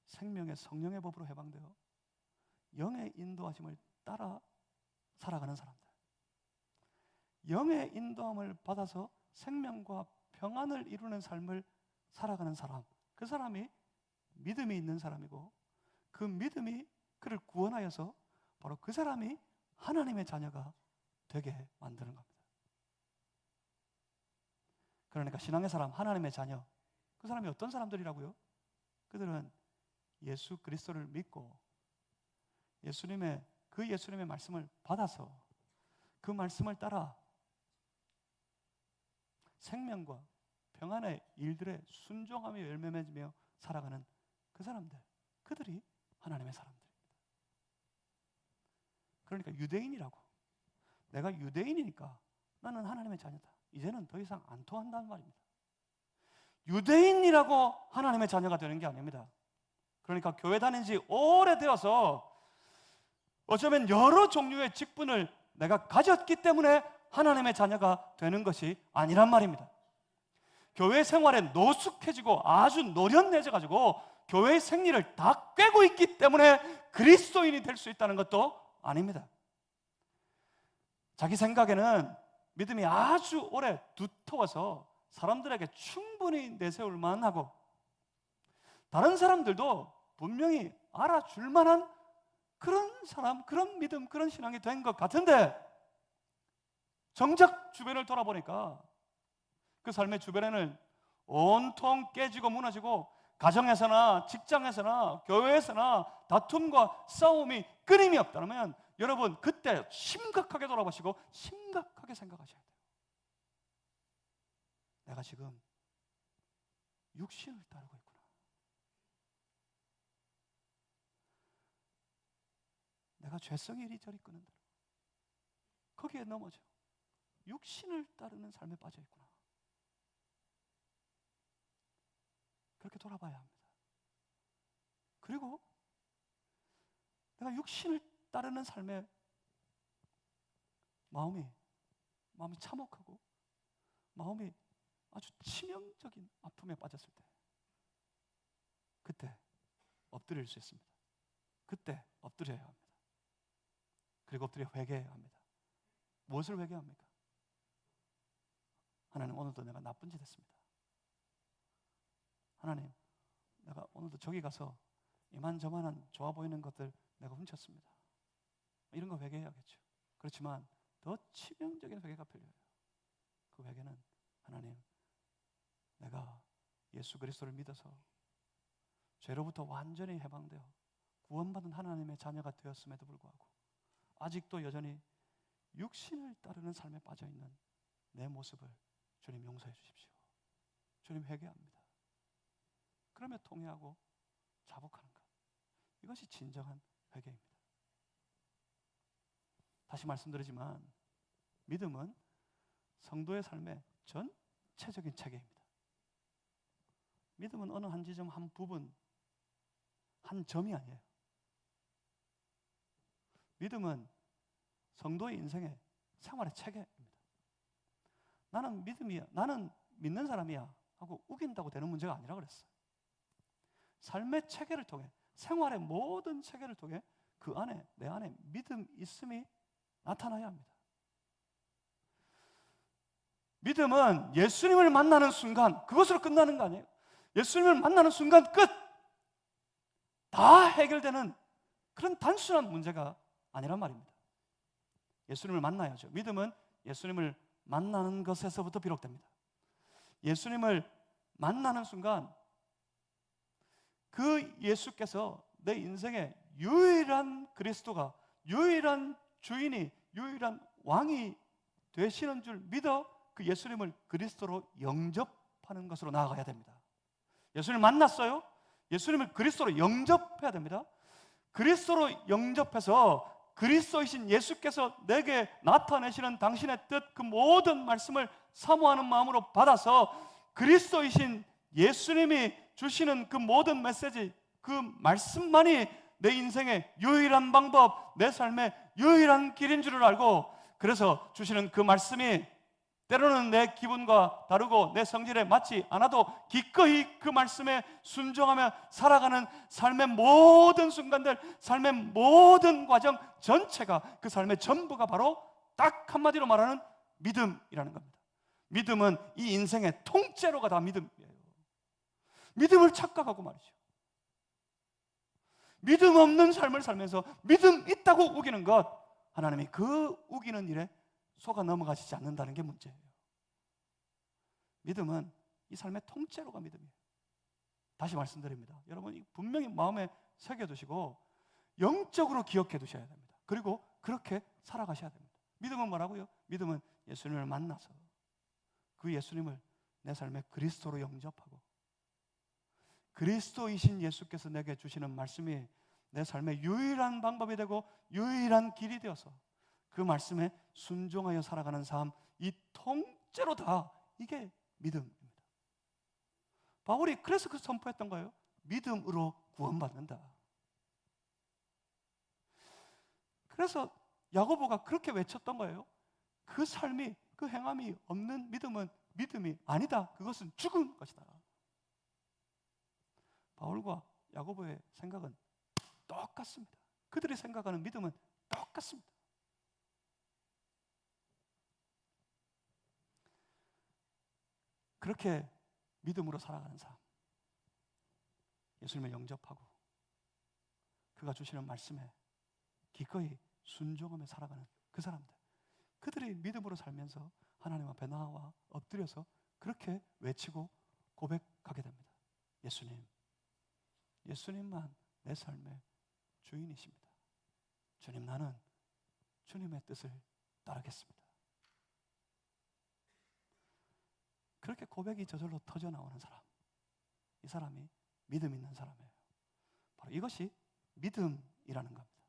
생명의 성령의 법으로 해방되어 영의 인도하심을 따라 살아가는 사람들, 영의 인도함을 받아서 생명과 평안을 이루는 삶을 살아가는 사람, 그 사람이 믿음이 있는 사람이고, 그 믿음이 그를 구원하여서 바로 그 사람이 하나님의 자녀가 되게 만드는 겁니다. 그러니까 신앙의 사람, 하나님의 자녀, 그 사람이 어떤 사람들이라고요? 그들은 예수 그리스도를 믿고 예수님의 말씀을 받아서 그 말씀을 따라 생명과 평안의 일들에 순종하며 열매 맺으며 살아가는 그 사람들, 그들이 하나님의 사람들입니다. 그러니까 유대인이라고, 내가 유대인이니까 나는 하나님의 자녀다, 이제는 더 이상 안 통한다는 말입니다. 유대인이라고 하나님의 자녀가 되는 게 아닙니다. 그러니까 교회 다닌 지 오래되어서 어쩌면 여러 종류의 직분을 내가 가졌기 때문에 하나님의 자녀가 되는 것이 아니란 말입니다. 교회 생활에 노숙해지고 아주 노련해져가지고 교회의 생리를 다 꿰고 있기 때문에 그리스도인이 될 수 있다는 것도 아닙니다. 자기 생각에는 믿음이 아주 오래 두터워서 사람들에게 충분히 내세울 만하고, 다른 사람들도 분명히 알아줄 만한 그런 사람, 그런 믿음, 그런 신앙이 된 것 같은데, 정작 주변을 돌아보니까 그 삶의 주변에는 온통 깨지고 무너지고, 가정에서나 직장에서나 교회에서나 다툼과 싸움이 끊임이 없다면 여러분, 그때 심각하게 돌아보시고 심각하게 생각하셔야 돼요. 내가 지금 육신을 따르고 있구나. 내가 죄성이 이리저리 끄는 대로 거기에 넘어져 육신을 따르는 삶에 빠져 있구나. 그렇게 돌아봐야 합니다. 그리고 내가 육신을 따르는 삶에 마음이 참혹하고 마음이 아주 치명적인 아픔에 빠졌을 때, 그때 엎드릴 수 있습니다. 그때 엎드려야 합니다. 그리고 엎드려 회개해야 합니다. 무엇을 회개합니까? 하나님, 오늘도 내가 나쁜 짓 했습니다. 하나님, 내가 오늘도 저기 가서 이만저만한 좋아 보이는 것들 내가 훔쳤습니다. 이런 거 회개해야겠죠. 그렇지만 더 치명적인 회개가 필요해요. 그 회개는 하나님, 내가 예수 그리스도를 믿어서 죄로부터 완전히 해방되어 구원받은 하나님의 자녀가 되었음에도 불구하고 아직도 여전히 육신을 따르는 삶에 빠져있는 내 모습을 주님 용서해 주십시오. 주님, 회개합니다. 그러며 통회하고 자복하는 것, 이것이 진정한 회개입니다. 다시 말씀드리지만 믿음은 성도의 삶의 전체적인 체계입니다. 믿음은 어느 한 지점, 한 부분, 한 점이 아니에요. 믿음은 성도의 인생의 생활의 체계입니다. 나는 믿음이야, 나는 믿는 사람이야 하고 우긴다고 되는 문제가 아니라 그랬어요. 삶의 체계를 통해, 생활의 모든 체계를 통해 그 안에, 내 안에 믿음 있음이 나타나야 합니다. 믿음은 예수님을 만나는 순간 그것으로 끝나는 거 아니에요. 예수님을 만나는 순간 끝! 다 해결되는 그런 단순한 문제가 아니란 말입니다. 예수님을 만나야죠. 믿음은 예수님을 만나는 것에서부터 비롯됩니다. 예수님을 만나는 순간 그 예수께서 내 인생의 유일한 그리스도가, 유일한 주인이, 유일한 왕이 되시는 줄 믿어 그 예수님을 그리스도로 영접하는 것으로 나아가야 됩니다. 예수님을 만났어요? 예수님을 그리스도로 영접해야 됩니다. 그리스도로 영접해서 그리스도이신 예수께서 내게 나타내시는 당신의 뜻, 그 모든 말씀을 사모하는 마음으로 받아서 그리스도이신 예수님이 주시는 그 모든 메시지, 그 말씀만이 내 인생의 유일한 방법, 내 삶의 유일한 길인 줄을 알고, 그래서 주시는 그 말씀이 때로는 내 기분과 다르고 내 성질에 맞지 않아도 기꺼이 그 말씀에 순종하며 살아가는 삶의 모든 순간들, 삶의 모든 과정 전체가, 그 삶의 전부가 바로 딱 한마디로 말하는 믿음이라는 겁니다. 믿음은 이 인생의 통째로가 다 믿음이에요. 믿음을 착각하고 말이죠. 믿음 없는 삶을 살면서 믿음 있다고 우기는 것, 하나님이 그 우기는 일에 속아 넘어가시지 않는다는 게 문제예요. 믿음은 이 삶의 통째로가 믿음이에요. 다시 말씀드립니다. 여러분 분명히 마음에 새겨두시고 영적으로 기억해 두셔야 됩니다. 그리고 그렇게 살아가셔야 됩니다. 믿음은 뭐라고요? 믿음은 예수님을 만나서 그 예수님을 내 삶의 그리스도로 영접하고, 그리스도이신 예수께서 내게 주시는 말씀이 내 삶의 유일한 방법이 되고 유일한 길이 되어서 그 말씀에 순종하여 살아가는 삶, 이 통째로 다 이게 믿음입니다. 바울이 그래서 그 선포했던 거예요. 믿음으로 구원받는다. 그래서 야고보가 그렇게 외쳤던 거예요. 그 삶이, 그 행함이 없는 믿음은 믿음이 아니다. 그것은 죽은 것이다. 바울과 야고보의 생각은 똑같습니다. 그들이 생각하는 믿음은 똑같습니다. 그렇게 믿음으로 살아가는 삶, 예수님을 영접하고 그가 주시는 말씀에 기꺼이 순종하며 살아가는 그 사람들, 그들이 믿음으로 살면서 하나님 앞에 나와 엎드려서 그렇게 외치고 고백하게 됩니다. 예수님, 예수님만 내 삶의 주인이십니다. 주님, 나는 주님의 뜻을 따르겠습니다. 그렇게 고백이 저절로 터져 나오는 사람, 이 사람이 믿음 있는 사람이에요. 바로 이것이 믿음이라는 겁니다.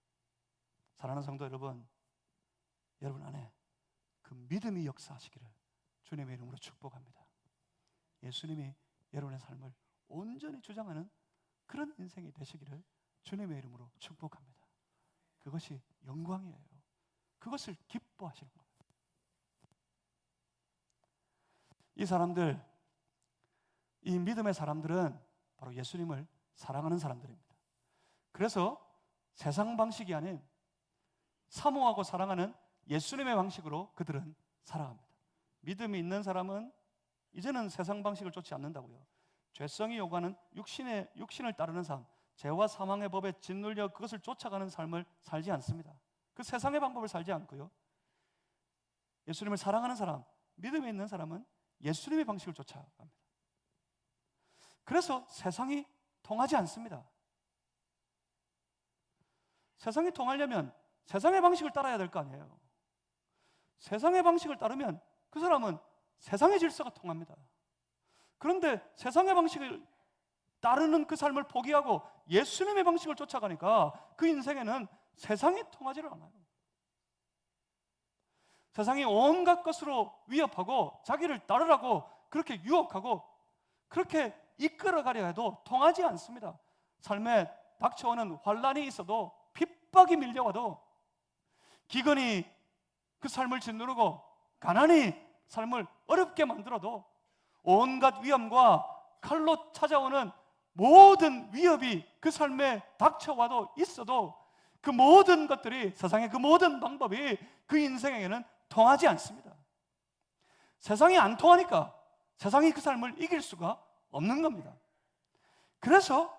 사랑하는 성도 여러분, 여러분 안에 그 믿음이 역사하시기를 주님의 이름으로 축복합니다. 예수님이 여러분의 삶을 온전히 주장하는 그런 인생이 되시기를 주님의 이름으로 축복합니다. 그것이 영광이에요. 그것을 기뻐하시는 거예요. 이 사람들, 이 믿음의 사람들은 바로 예수님을 사랑하는 사람들입니다. 그래서 세상 방식이 아닌 사모하고 사랑하는 예수님의 방식으로 그들은 살아갑니다. 믿음이 있는 사람은 이제는 세상 방식을 쫓지 않는다고요. 죄성이 요구하는 육신을 따르는 삶, 죄와 사망의 법에 짓눌려 그것을 쫓아가는 삶을 살지 않습니다. 그 세상의 방법을 살지 않고요. 예수님을 사랑하는 사람, 믿음이 있는 사람은 예수님의 방식을 쫓아갑니다. 그래서 세상이 통하지 않습니다. 세상이 통하려면 세상의 방식을 따라야 될 거 아니에요. 세상의 방식을 따르면 그 사람은 세상의 질서가 통합니다. 그런데 세상의 방식을 따르는 그 삶을 포기하고 예수님의 방식을 쫓아가니까 그 인생에는 세상이 통하지를 않아요. 세상이 온갖 것으로 위협하고 자기를 따르라고 그렇게 유혹하고 그렇게 이끌어가려 해도 통하지 않습니다. 삶에 닥쳐오는 환난이 있어도, 핍박이 밀려와도, 기근이 그 삶을 짓누르고 가난이 삶을 어렵게 만들어도, 온갖 위험과 칼로 찾아오는 모든 위협이 그 삶에 닥쳐와도 있어도 그 모든 것들이, 세상의 그 모든 방법이 그 인생에게는 통하지 않습니다. 세상이 안 통하니까 세상이 그 삶을 이길 수가 없는 겁니다. 그래서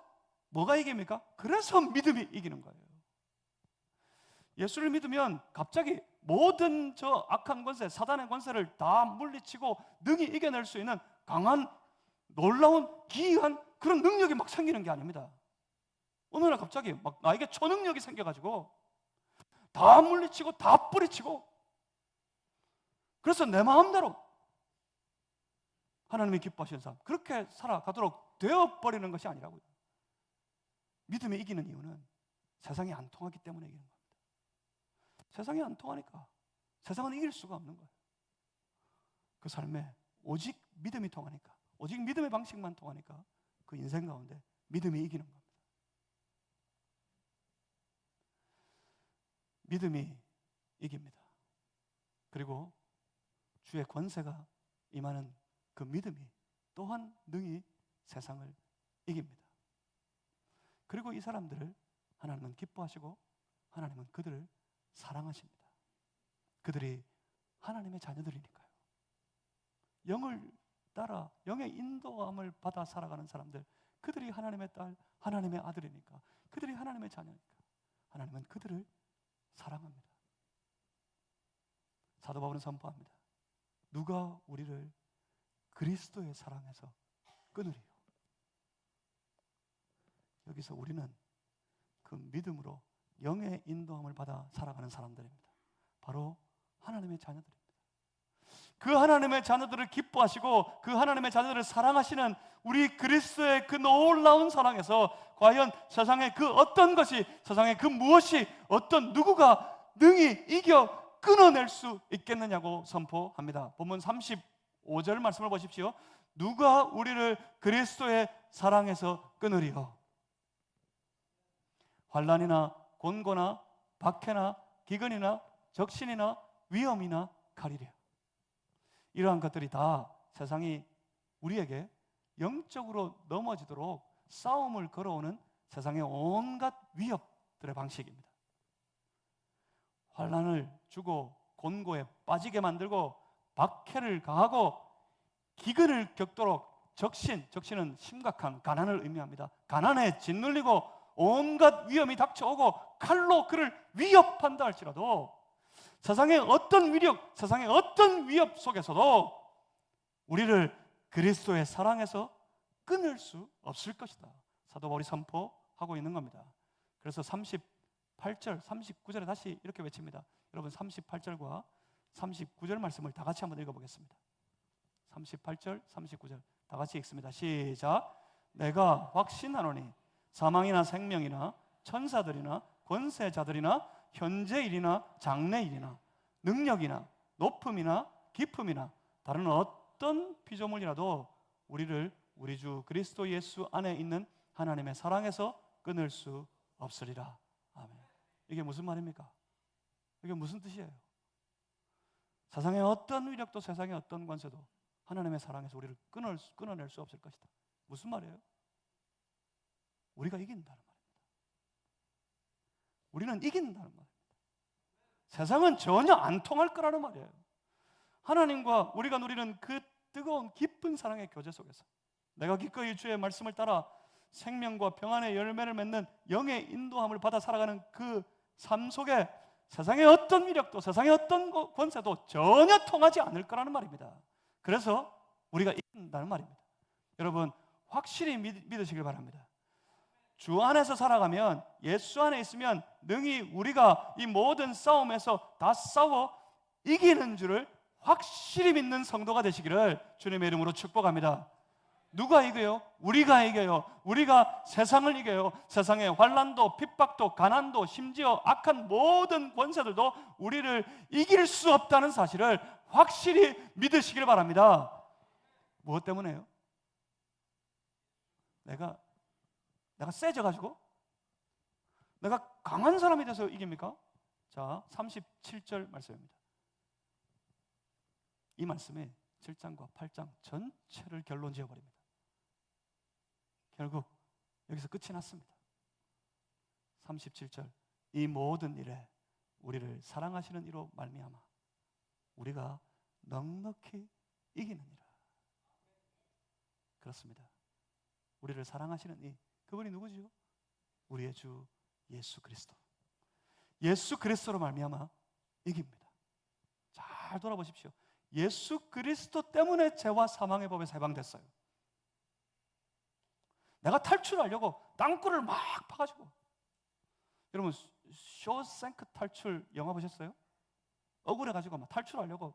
뭐가 이깁니까? 그래서 믿음이 이기는 거예요. 예수를 믿으면 갑자기 모든 저 악한 권세, 사단의 권세를 다 물리치고 능히 이겨낼 수 있는 강한 놀라운 기이한 그런 능력이 막 생기는 게 아닙니다. 어느 날 갑자기 막 나에게 초능력이 생겨가지고 다 물리치고 다 뿌리치고, 그래서 내 마음대로 하나님이 기뻐하시는 사람, 그렇게 살아가도록 되어버리는 것이 아니라고요. 믿음이 이기는 이유는 세상이 안 통하기 때문에 이기는 겁니다. 세상이 안 통하니까 세상은 이길 수가 없는 거예요. 그 삶에 오직 믿음이 통하니까, 오직 믿음의 방식만 통하니까 그 인생 가운데 믿음이 이기는 겁니다. 믿음이 이깁니다. 그리고 주의 권세가 임하는 그 믿음이 또한 능히 세상을 이깁니다. 그리고 이 사람들을 하나님은 기뻐하시고 하나님은 그들을 사랑하십니다. 그들이 하나님의 자녀들이니까요. 영을 따라 영의 인도함을 받아 살아가는 사람들, 그들이 하나님의 딸, 하나님의 아들이니까, 그들이 하나님의 자녀니까 하나님은 그들을 사랑합니다. 사도 바울은 선포합니다. 누가 우리를 그리스도의 사랑에서 끊으리요. 여기서 우리는 그 믿음으로 영의 인도함을 받아 살아가는 사람들입니다. 바로 하나님의 자녀들입니다. 그 하나님의 자녀들을 기뻐하시고 그 하나님의 자녀들을 사랑하시는 우리 그리스도의 그 놀라운 사랑에서 과연 세상의 그 어떤 것이, 세상의 그 무엇이, 어떤 누구가 능히 이겨 끊어낼 수 있겠느냐고 선포합니다. 본문 35절 말씀을 보십시오. 누가 우리를 그리스도의 사랑에서 끊으리요? 환난이나 곤고나 박해나 기근이나 적신이나 위험이나 칼이랴. 이러한 것들이 다 세상이 우리에게 영적으로 넘어지도록 싸움을 걸어오는 세상의 온갖 위협들의 방식입니다. 환난을 주고 곤고에 빠지게 만들고 박해를 가하고 기근을 겪도록 적신은 심각한 가난을 의미합니다. 가난에 짓눌리고 온갖 위험이 닥쳐오고 칼로 그를 위협한다 할지라도 세상의 어떤 위력, 세상의 어떤 위협 속에서도 우리를 그리스도의 사랑에서 끊을 수 없을 것이다. 사도 바울이 선포하고 있는 겁니다. 그래서 38절, 39절에 다시 이렇게 외칩니다. 여러분 38절과 39절 말씀을 다 같이 한번 읽어보겠습니다. 38절, 39절 다 같이 읽습니다. 시작. 내가 확신하노니 사망이나 생명이나 천사들이나 권세자들이나 현재일이나 장래일이나 능력이나 높음이나 깊음이나 다른 어떤 피조물이라도 우리를 우리 주 그리스도 예수 안에 있는 하나님의 사랑에서 끊을 수 없으리라. 아멘. 이게 무슨 말입니까? 이게 무슨 뜻이에요? 세상의 어떤 위력도 세상의 어떤 권세도 하나님의 사랑에서 우리를 끊어낼 수 없을 것이다. 무슨 말이에요? 우리가 이긴다는 말입니다. 우리는 이긴다는 말입니다. 세상은 전혀 안 통할 거라는 말이에요. 하나님과 우리가 누리는 그 뜨거운 깊은 사랑의 교제 속에서 내가 기꺼이 주의 말씀을 따라 생명과 평안의 열매를 맺는 영의 인도함을 받아 살아가는 그 삶 속에 세상의 어떤 위력도 세상의 어떤 권세도 전혀 통하지 않을 거라는 말입니다. 그래서 우리가 이긴다는 말입니다. 여러분 확실히 믿으시길 바랍니다. 주 안에서 살아가면, 예수 안에 있으면 능히 우리가 이 모든 싸움에서 다 싸워 이기는 줄을 확실히 믿는 성도가 되시기를 주님의 이름으로 축복합니다. 누가 이겨요? 우리가 이겨요. 우리가 세상을 이겨요. 세상의 환난도 핍박도 가난도 심지어 악한 모든 권세들도 우리를 이길 수 없다는 사실을 확실히 믿으시길 바랍니다. 무엇 때문에요? 내가 세져가지고? 내가 강한 사람이 돼서 이깁니까? 자, 37절 말씀입니다. 이 말씀이 7장과 8장 전체를 결론 지어버립니다. 결국 여기서 끝이 났습니다. 37절 이 모든 일에 우리를 사랑하시는 이로 말미암아 우리가 넉넉히 이기느니라. 그렇습니다. 우리를 사랑하시는 이 그분이 누구지요? 우리의 주 예수 그리스도. 예수 그리스도로 말미암아 이깁니다. 잘 돌아보십시오. 예수 그리스도 때문에 죄와 사망의 법에서 해방됐어요. 내가 탈출하려고 땅굴을 막 파가지고, 여러분 쇼생크 탈출 영화 보셨어요? 억울해가지고 막 탈출하려고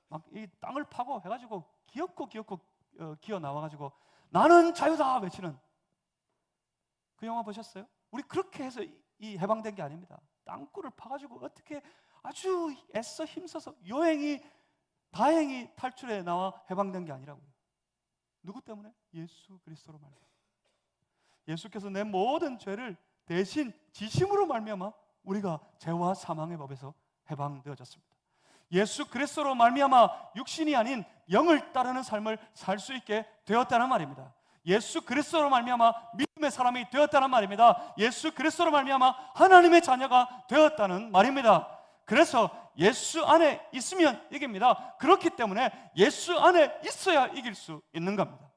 막 이 땅을 파고 해가지고 기어코 기어 나와가지고 나는 자유다 외치는 그 영화 보셨어요? 우리 그렇게 해서 이 해방된 게 아닙니다. 땅굴을 파가지고 어떻게 아주 애써 힘써서 다행히 탈출해 나와 해방된 게 아니라고요. 누구 때문에? 예수 그리스도로 말미암아. 예수께서 내 모든 죄를 대신 지심으로 말미암아 우리가 죄와 사망의 법에서 해방되어졌습니다. 예수 그리스도로 말미암아 육신이 아닌 영을 따르는 삶을 살 수 있게 되었다는 말입니다. 예수 그리스도로 말미암아 믿음의 사람이 되었다는 말입니다. 예수 그리스도로 말미암아 하나님의 자녀가 되었다는 말입니다. 그래서 예수 안에 있으면 이깁니다. 그렇기 때문에 예수 안에 있어야 이길 수 있는 겁니다.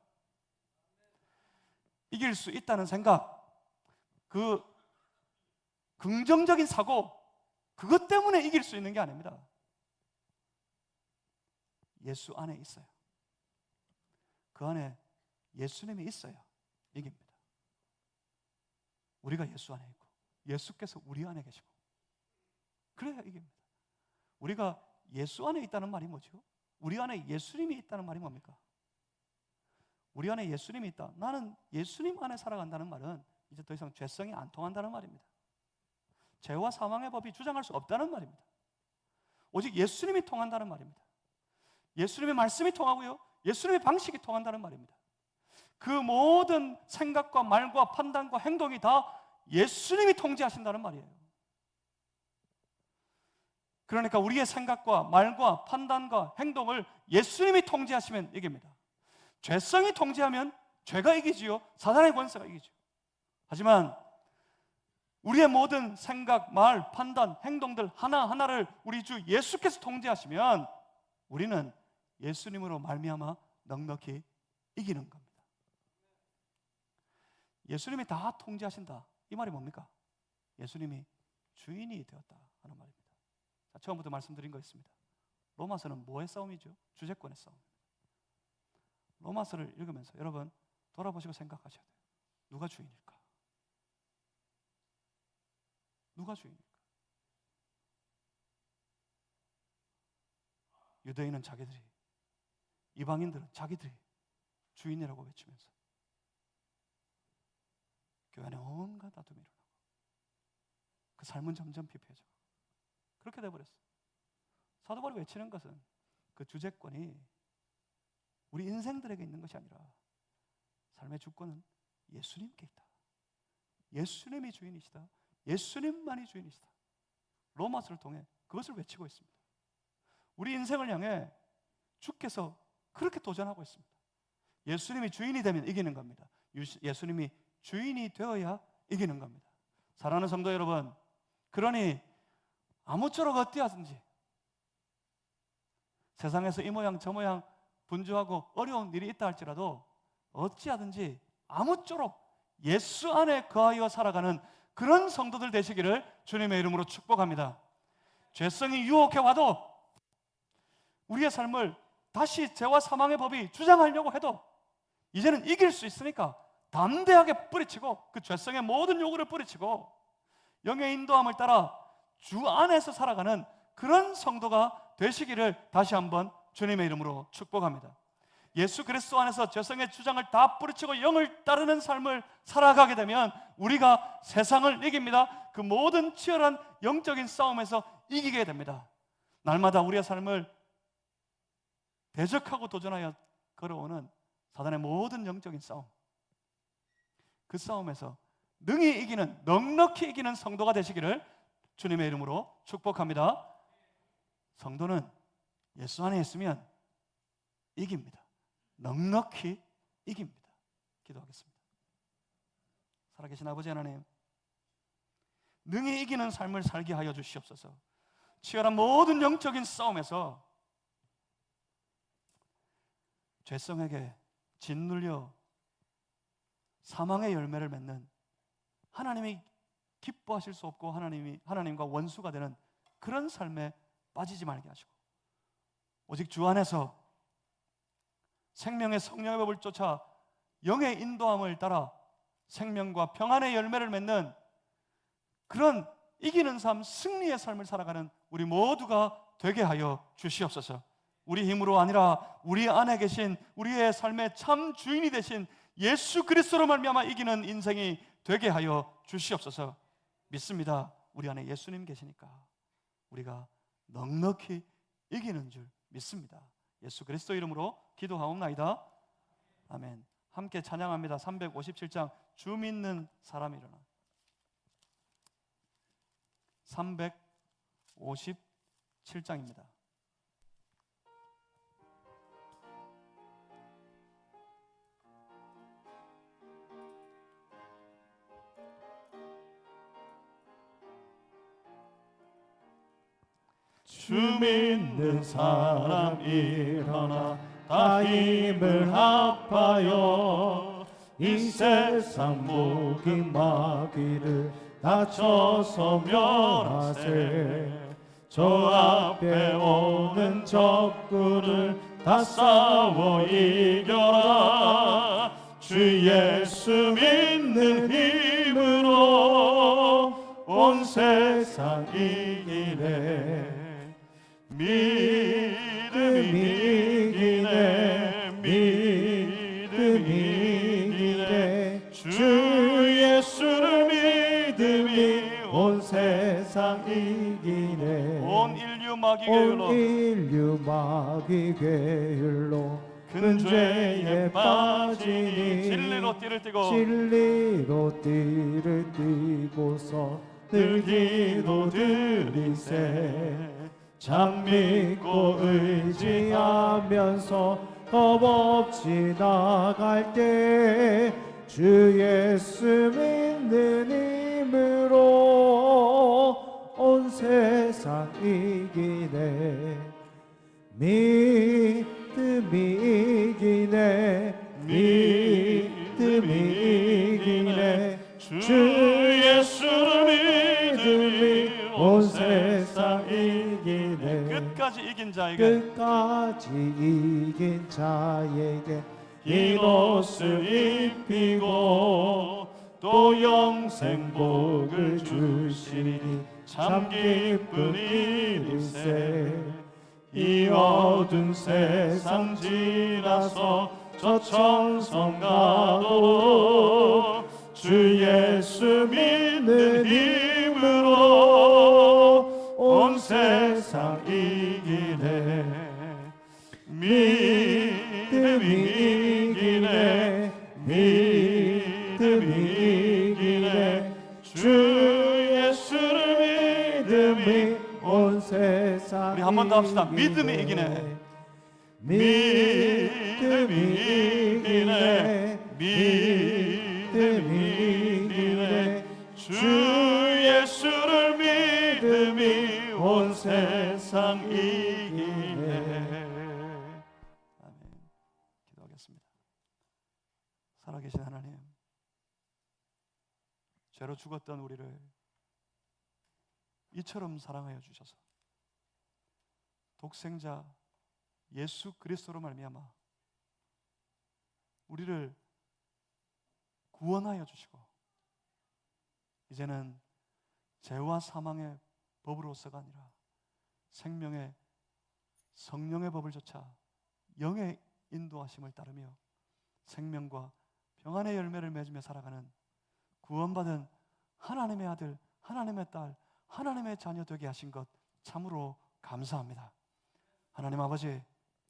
이길 수 있다는 생각, 그 긍정적인 사고, 그것 때문에 이길 수 있는 게 아닙니다. 예수 안에 있어요. 그 안에 예수님이 있어야 이깁니다. 우리가 예수 안에 있고 예수께서 우리 안에 계시고 그래야 이깁니다. 우리가 예수 안에 있다는 말이 뭐죠? 우리 안에 예수님이 있다는 말이 뭡니까? 우리 안에 예수님이 있다. 나는 예수님 안에 살아간다는 말은 이제 더 이상 죄성이 안 통한다는 말입니다. 죄와 사망의 법이 주장할 수 없다는 말입니다. 오직 예수님이 통한다는 말입니다. 예수님의 말씀이 통하고요, 예수님의 방식이 통한다는 말입니다. 그 모든 생각과 말과 판단과 행동이 다 예수님이 통제하신다는 말이에요. 그러니까 우리의 생각과 말과 판단과 행동을 예수님이 통제하시면 이깁니다. 죄성이 통제하면 죄가 이기지요, 사단의 권세가 이기죠. 하지만 우리의 모든 생각, 말, 판단, 행동들 하나하나를 우리 주 예수께서 통제하시면 우리는 예수님으로 말미암아 넉넉히 이기는 겁니다. 예수님이 다 통제하신다, 이 말이 뭡니까? 예수님이 주인이 되었다 하는 말입니다. 자, 처음부터 말씀드린 거 있습니다. 로마서는 뭐의 싸움이죠? 주제권의 싸움입니다. 로마서를 읽으면서 여러분 돌아보시고 생각하셔야 돼요. 누가 주인일까? 누가 주인일까? 유대인은 자기들이, 이방인들은 자기들이 주인이라고 외치면서 교회 안에 온갖 다툼이 일어나고 그 삶은 점점 피폐해져. 그렇게 돼버렸어요. 사도 바울이 외치는 것은 그 주제권이 우리 인생들에게 있는 것이 아니라 삶의 주권은 예수님께 있다. 예수님이 주인이시다. 예수님만이 주인이시다. 로마서를 통해 그것을 외치고 있습니다. 우리 인생을 향해 주께서 그렇게 도전하고 있습니다. 예수님이 주인이 되면 이기는 겁니다. 예수님이 주인이 되어야 이기는 겁니다. 사랑하는 성도 여러분, 그러니 아무쪼록 어찌하든지 세상에서 이 모양 저 모양 분주하고 어려운 일이 있다 할지라도 어찌하든지 아무쪼록 예수 안에 거하여 살아가는 그런 성도들 되시기를 주님의 이름으로 축복합니다. 죄성이 유혹해 와도 우리의 삶을 다시 죄와 사망의 법이 주장하려고 해도 이제는 이길 수 있으니까 담대하게 뿌리치고 그 죄성의 모든 요구를 뿌리치고 영의 인도함을 따라 주 안에서 살아가는 그런 성도가 되시기를 다시 한번 주님의 이름으로 축복합니다. 예수 그리스도 안에서 죄성의 주장을 다 뿌리치고 영을 따르는 삶을 살아가게 되면 우리가 세상을 이깁니다. 그 모든 치열한 영적인 싸움에서 이기게 됩니다. 날마다 우리의 삶을 대적하고 도전하여 걸어오는 사단의 모든 영적인 싸움, 그 싸움에서 능히 이기는, 넉넉히 이기는 성도가 되시기를 주님의 이름으로 축복합니다. 성도는 예수 안에 있으면 이깁니다. 넉넉히 이깁니다. 기도하겠습니다. 살아계신 아버지 하나님, 능히 이기는 삶을 살게 하여 주시옵소서. 치열한 모든 영적인 싸움에서 죄성에게 짓눌려 사망의 열매를 맺는, 하나님이 기뻐하실 수 없고 하나님과 원수가 되는 그런 삶에 빠지지 말게 하시고 오직 주 안에서 생명의 성령의 법을 쫓아 영의 인도함을 따라 생명과 평안의 열매를 맺는 그런 이기는 삶, 승리의 삶을 살아가는 우리 모두가 되게 하여 주시옵소서. 우리 힘으로 아니라 우리 안에 계신 우리의 삶의 참 주인이 되신 예수 그리스도로 말미암아 이기는 인생이 되게 하여 주시옵소서. 믿습니다. 우리 안에 예수님 계시니까 우리가 넉넉히 이기는 줄 믿습니다. 예수 그리스도 이름으로 기도하옵나이다. 아멘. 함께 찬양합니다. 357장 주 믿는 사람이 일어나. 357장입니다. 주 믿는 사람 일어나 다 힘을 합하여 이 세상 모든 마귀를 다쳐서 멸하세. 저 앞에 오는 적군을 다 싸워 이겨라. 주 예수 믿는 힘으로 온 세상 이기네. 믿음이 이기네. 믿음이 이기네. 주 예수를 믿음이 온 세상 이기네. 온 인류 마귀 괴율로 큰 죄에 빠지니 진리로 띠를 띠고서 늘 기도 드리세. 참 믿고 의지하면서 겁없이 나갈 때 주 예수 믿는 힘으로 온 세상 이기네. 믿음이 이기네. 믿음이 이기네. 주 예수를 믿음이 온 세상 이기네. 끝까지 이긴 자에게 흰 옷을 입히고 또 영생 복을 주시니 참 기쁜 일일세. 이 어두운 세상 지나서 저 천성 가도 주 예수 믿는 힘으로 온 세상 이기네. 믿음이 이기네. 믿음이 이기네. 주 예수를 믿음이 온 세상. 우리 한 번 더 합시다. 믿음이 이기네. 믿음이 이기네. 믿음이 이기네. 주 예수를 믿음이 온 세상 이기네. 아멘. 기도하겠습니다. 살아계신 하나님, 죄로 죽었던 우리를 이처럼 사랑하여 주셔서 독생자 예수 그리스도로 말미암아 우리를 구원하여 주시고 이제는 죄와 사망의 법으로서가 아니라 생명의 성령의 법을 쫓아 영의 인도하심을 따르며 생명과 평안의 열매를 맺으며 살아가는 구원받은 하나님의 아들, 하나님의 딸, 하나님의 자녀 되게 하신 것 참으로 감사합니다. 하나님 아버지,